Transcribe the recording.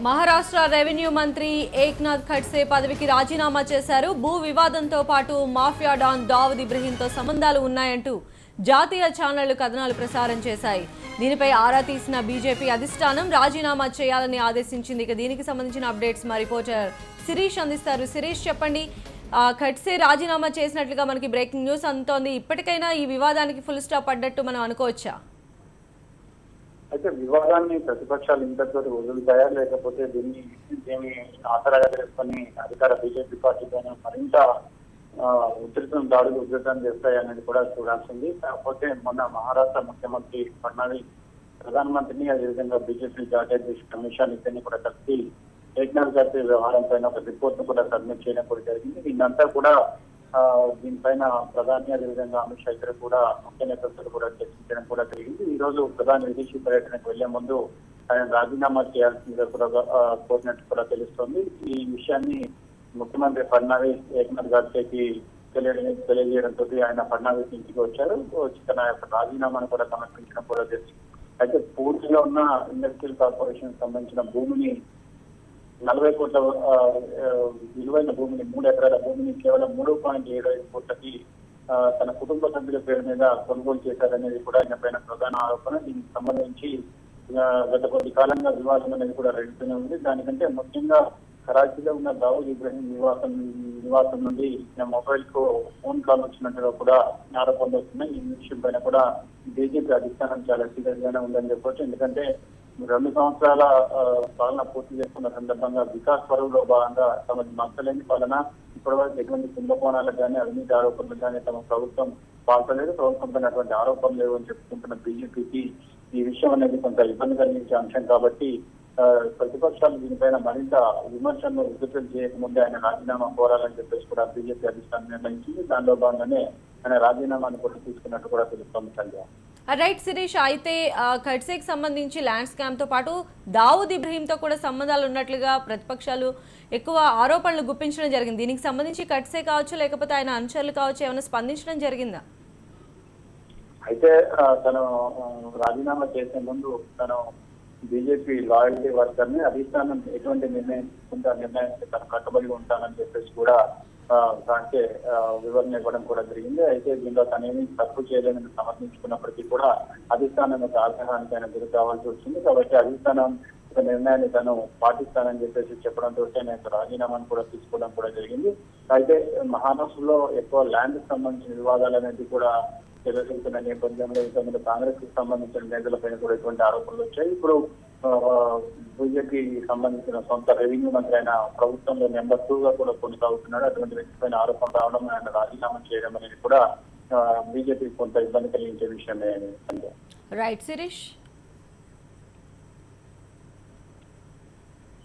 Maharashtra revenue మంత్రి ఏక్నాథ్ ఖడ్సే పదవికి రాజీనామా చేశారు. భూ వివాదంతో పాటు మాఫియా డాన్ దావుద్ ఇబ్రహీంతో సంబంధాలు ఉన్నాయంటూ జాతీయ ఛానళ్లు కథనాలు ప్రసారం చేశాయి. దీనిపై ఆరా తీసిన బీజేపీ అధిష్టానం రాజీనామా చేయాలని ఆదేశించింది. ఇక దీనికి సంబంధించిన అప్డేట్స్ మా రిపోర్టర్ శిరీష్ అందిస్తారు. శిరీష్, చెప్పండి. ఖడ్సే రాజీనామా చేసినట్లుగా మనకి బ్రేకింగ్ న్యూస్ అందుతోంది. ఇప్పటికైనా ఈ వివాదానికి ఫుల్ స్టాప్ పడ్డట్టు మనం అనుకోవచ్చా? అయితే వివాదాన్ని ప్రతిపక్షాలు ఇంతటితో వదులుతాయా, లేకపోతే దీన్ని ఆసరాగా చేసుకొని అధికార బీజేపీ పార్టీ పైన మరింత ఉధృతం చేస్తాయనేది కూడా చూడాల్సింది. కాకపోతే మొన్న మహారాష్ట్ర ముఖ్యమంత్రి ఫడ్నవీస్ ప్రధానమంత్రిని, అదేవిధంగా బీజేపీ జాతీయ కమిషన్ ఇద్దరిని కూడా కలిసి ఏక్నాథ్ ఖడ్సే వ్యవహారం పైన ఒక రిపోర్ట్ ను కూడా సబ్మిట్ చేయడం కూడా జరిగింది. దీన్నంతా కూడా దీనిపైన ప్రధాని, అదేవిధంగా అమిత్ షా ఇద్దరు కూడా ముఖ్య నేతలతో కూడా చర్చించడం కూడా జరిగింది. ఈ రోజు ప్రధాని విదేశీ పర్యటనకు వెళ్లే ముందు ఆయన రాజీనామా చేయాల్సిందిగా కూడా కోరినట్టు కూడా తెలుస్తోంది. ఈ విషయాన్ని ముఖ్యమంత్రి ఫడ్నవీస్ ఏక్నాథ్ ఖడ్సేకి తెలియజేయడంతో ఆయన ఫడ్నవీస్ ఇంటికి వచ్చారు. వచ్చి తన యొక్క రాజీనామాను కూడా సమర్పించడం కూడా జరిగింది. అయితే పూర్తిగా ఉన్న ఇండస్ట్రియల్ కార్పొరేషన్ సంబంధించిన భూమిని 40 కోట్ల విలువైన భూమిని, 3 ఎకరాల భూమిని కేవలం 3.75 కోట్లకి తన కుటుంబ సభ్యుల పేరు మీద కొనుగోలు చేశారనేది కూడా ఆయన పైన ప్రధాన ఆరోపణ. దీనికి సంబంధించి గత కొద్ది కాలంగా వివాదం అనేది కూడా రేగుతూనే ఉంది. దానికంటే ముఖ్యంగా కరాచీలో ఉన్న దావుద్ ఇబ్రహీం నివాసం నుండి మొబైల్ కు ఫోన్ కాల్ వచ్చినట్టుగా కూడా ఆరోపణలు వస్తున్నాయి. ఈ విషయం పైన కూడా బీజేపీ అధిష్టానం చాలా సీరియస్ గానే ఉందని చెప్పొచ్చు. ఎందుకంటే 2 సంవత్సరాల పాలన పూర్తి చేసుకున్న సందర్భంగా వికాస్ పరువులో భాగంగా తమ మచ్చలేని పాలన, ఇప్పటివరకు ఎటువంటి కుంభకోణాలకు కానీ అవినీతి ఆరోపణలకు కానీ తమ ప్రభుత్వం పాల్పలేదు, ప్రభుత్వం పైన అటువంటి ఆరోపణలు లేవు అని చెప్పుకుంటున్న బీజేపీకి ఈ విషయం అనేది కొంత ఇబ్బంది కలిగించే అంశం. కాబట్టి ప్రతిపక్షాలు దీనిపైన మరింత విమర్శలను ఉధృతం చేయకముందే ఆయన రాజీనామా కోరాలని చెప్పేసి కూడా బీజేపీ అధిష్టానం నిర్ణయించింది. దానిలో భాగంగానే ఆయన రాజీనామాను కూడా తీసుకున్నట్టు కూడా తెలుస్తోంది. సంధ్య. రైట్ శిరీష్, అయితే ఖడ్సేకి సంబంధించి ల్యాండ్ స్కామ్ తో పాటు దావుద్ ఇబ్రహీంతో కూడా సంబంధాలు ఉన్నట్లుగా ప్రతిపక్షాలు ఎక్కువ ఆరోపణలు గుప్పించడం జరిగింది. దీనికి సంబంధించి ఖడ్సే కావచ్చు, లేకపోతే ఆయన అనుచరులు కావచ్చు, ఏమైనా స్పందించడం జరిగిందా? అయితే తను రాజీనామా చేసే ముందు తను బీజేపీ లాయల్టీ వర్కర్ ని, అధిష్టానం ఎటువంటి నిర్ణయం తీసుకుంటే ఆ నిర్ణయానికి తను కట్టుబడి ఉంటానని చెప్పేసి కూడా దానికి వివరణ ఇవ్వడం కూడా జరిగింది. అయితే దీనిలో తనేమి తప్పు చేయలేదని సమర్థించుకున్నప్పటికీ కూడా అధిష్టానం యొక్క ఆగ్రహానికి ఆయన గురి కావాల్సి వచ్చింది. కాబట్టి అధిష్టానం ఒక నిర్ణయాన్ని తను పాటిస్తానని చెప్పేసి చెప్పడంతో ఆయన రాజీనామాను కూడా తీసుకోవడం కూడా జరిగింది. అయితే మహారాష్ట్రలో ఎక్కువ ల్యాండ్ కి సంబంధించిన వివాదాలు అనేది కూడా చెలరేగుతున్న నేపథ్యంలో ఇంతకుముందు కాంగ్రెస్ కి సంబంధించిన నేతలపైన కూడా ఇటువంటి ఆరోపణలు వచ్చాయి. ఇప్పుడు బీజేపీ సంబంధించిన సొంత రెవెన్యూ మంత్రి అయిన ప్రభుత్వంలో నెంబర్ 2 గా కూడా కొనసాగుతున్నాడు. అటువంటి వ్యక్తిపైన ఆరోపణ రావడం, ఆయన రాజీనామా చేయడం అనేది కూడా బీజేపీ కొంత ఇబ్బంది కలిగించే విషయమే. రైట్ శిరీష్.